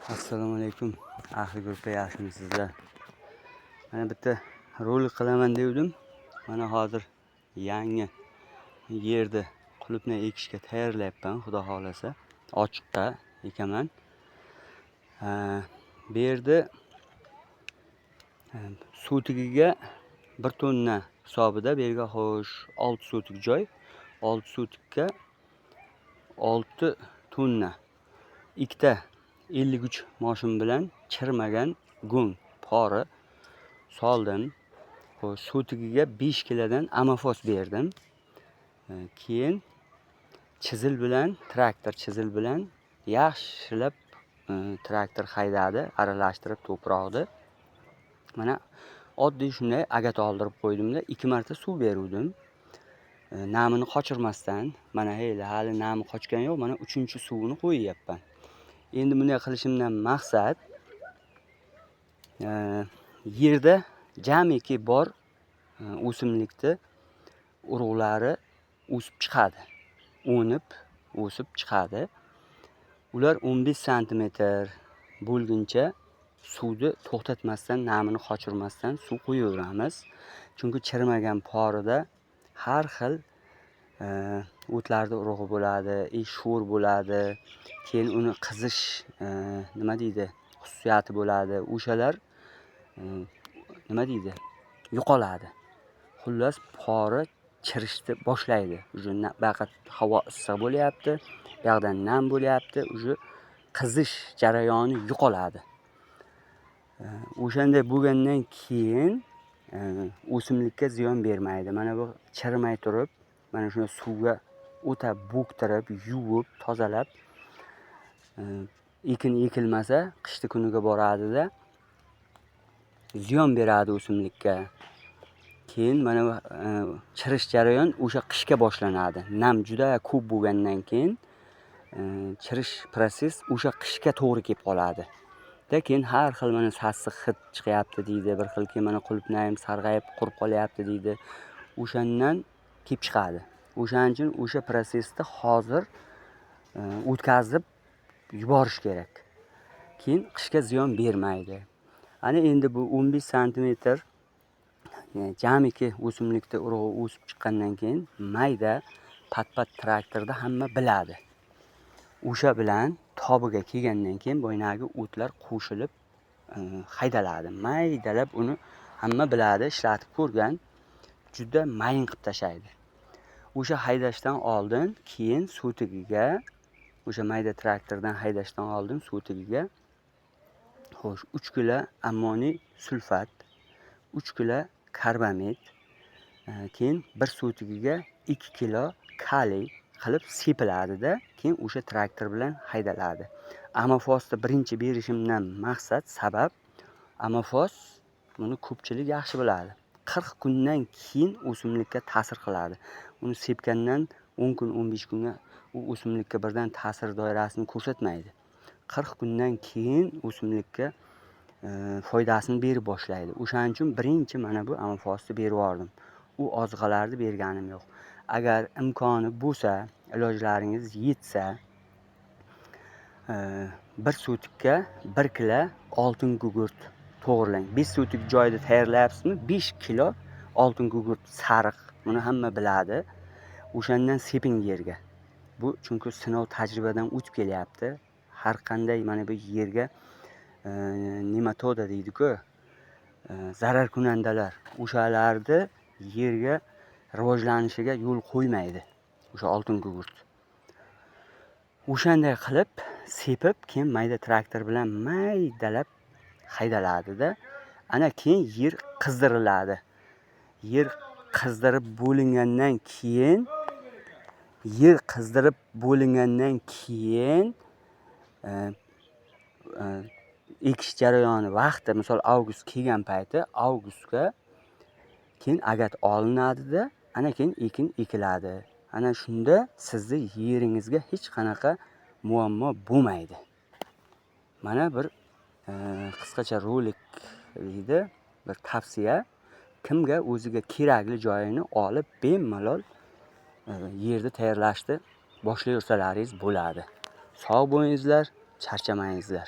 Assalomu alaykum. Ahli gruppa yaxshimisizlar? Mana bitta rolik qilaman devdim. Mana hozir yangi yerda qulupnay ekishga tayyorlayapman, xudo xolasa. Ochiqqa ekaman. Bu yerda sutigiga 1 tonna hisobida bu yerga xo'sh 6 sutik joy. 6 sutikka 6 tonna. Ikkita 53 moshin bilan chirmagan go'ng pora soldim. Sutigiga 5 kilodan amofos berdim. Keyin traktor chizil bilan yaxshilab traktor haydadi, aralashtirib to'proqni. Mana oddiy shunday agat oldirib qo'ydimda 2 marta suv beruvdim. Namini qochirmasdan, mana hali nami qochgan yo'q, mana 3-suvini qo'yyapman. Endi bunday qilishimdan maqsad yerda jamiki bor o'simlikni urug'lari o'sib chiqadi. O'sib chiqadi. Ular 15 sm bo'lguncha suvni to'xtatmasdan, namini qochirmasdan suv qo'yaveramiz. Chunki chirmagan porida har xil o'tlarning urug'i bo'ladi, sho'r bo'ladi. Keyin uni qizish xususiyati bo'ladi. O'shalar yo'qoladi. Xullas pora chirishni boshlaydi. Faqat havo issiq bo'lyapti, bu yoqdan nam bo'lyapti, qizish jarayoni yo'qoladi. O'shanday bo'lgandan keyin o'simlikka ziyon bermaydi. Mana bu chirmay turib, mana shuni suvga o'ta bo'ktirib, yuvib, tozalab ekin ekilmasa, qishki kuniga boradida ziyon beradi o'simlikka. Keyin mana bu chirish jarayon o'sha qishga boshlanadi. Nam juda ko'p bo'lgandan keyin chirish proses o'sha qishga to'g'ri kelib qoladi. Keyin har xil mana sassiq hid chiqyapti deydi, bir xil keyin mana qulupnayim sarg'ayib qurib qolyapti deydi. O'shandan kelib chiqadi. O'shaning uchun o'sha prosesni hozir o'tkazib yuborish kerak. Keyin qishga ziyon bermaydi. Ana endi bu 15 sm jamiki o'simlikda urug'i o'sib chiqqandan keyin mayda pat-pat traktorda hamma biladi. O'sha bilan tobiga kelgandan keyin boynagi o'tlar qo'shilib haydaladi. Maydalab uni hamma biladi, ishlatib ko'rgan, juda mayin qilib tashlaydi. O'sha haydashdan oldin keyin sutigiga, o'sha mayda traktordan haydashdan oldin sutigiga xo'sh 3 kilo ammoniy sulfat, 3 kilo karbamid, keyin bir sutigiga 2 kilo kaliy qilib sepiladi-da, keyin o'sha traktor bilan haydaladi. Amofosni birinchi berishimdan maqsad, sabab amofos buni ko'pchilik yaxshi biladi. 40 kundan keyin o'simlikka ta'sir qiladi. Uni sepgandan 10 kun, 15 kunga u o'simlikka birdan ta'sir doirasini ko'rsatmaydi. 40 kundan keyin o'simlikka foydasini berib boshlaydi. O'shaning uchun birinchi mana bu amofosni berib yubordim. U oziqalarni berganim yo'q. Agar imkoni bo'lsa, ilojlaringiz yetsa, bir sutikka 1 kilo oltin gugurt to'g'rilang. 5 sutik joyda tayyorlayapsizmi? 5 kilo oltin gugurt sariq. Buni hamma biladi. O'shandan seping yerga. Bu chunki sinov tajribadan o'tib kelyapti. Har qanday mana bu yerga nematoda deydi-ku, zarar kunandalar, o'shalarni yerga rivojlanishiga yo'l qo'ymaydi o'sha oltin gugurt. O'shanday qilib sepib, keyin mayda traktor bilan maydalab haydaladi-da. Ana keyin yer qizdiriladi. Yer qizdirib bo'lingandan keyin ekish jarayoni vaqti, misol avgust kelgan payti, avgustga keyin agat olinadi-da, ana keyin ekin ekiladi. Ana shunda sizni yeringizga hech qanaqa muammo bo'lmaydi. Mana bir qisqacha rolik deydi, bir tavsiya. Kimga o'ziga kerakli joyini olib bemalol yerni tayyorlashni boshlayversalaringiz bo'ladi. Sog' bo'lingizlar, charchamangizlar.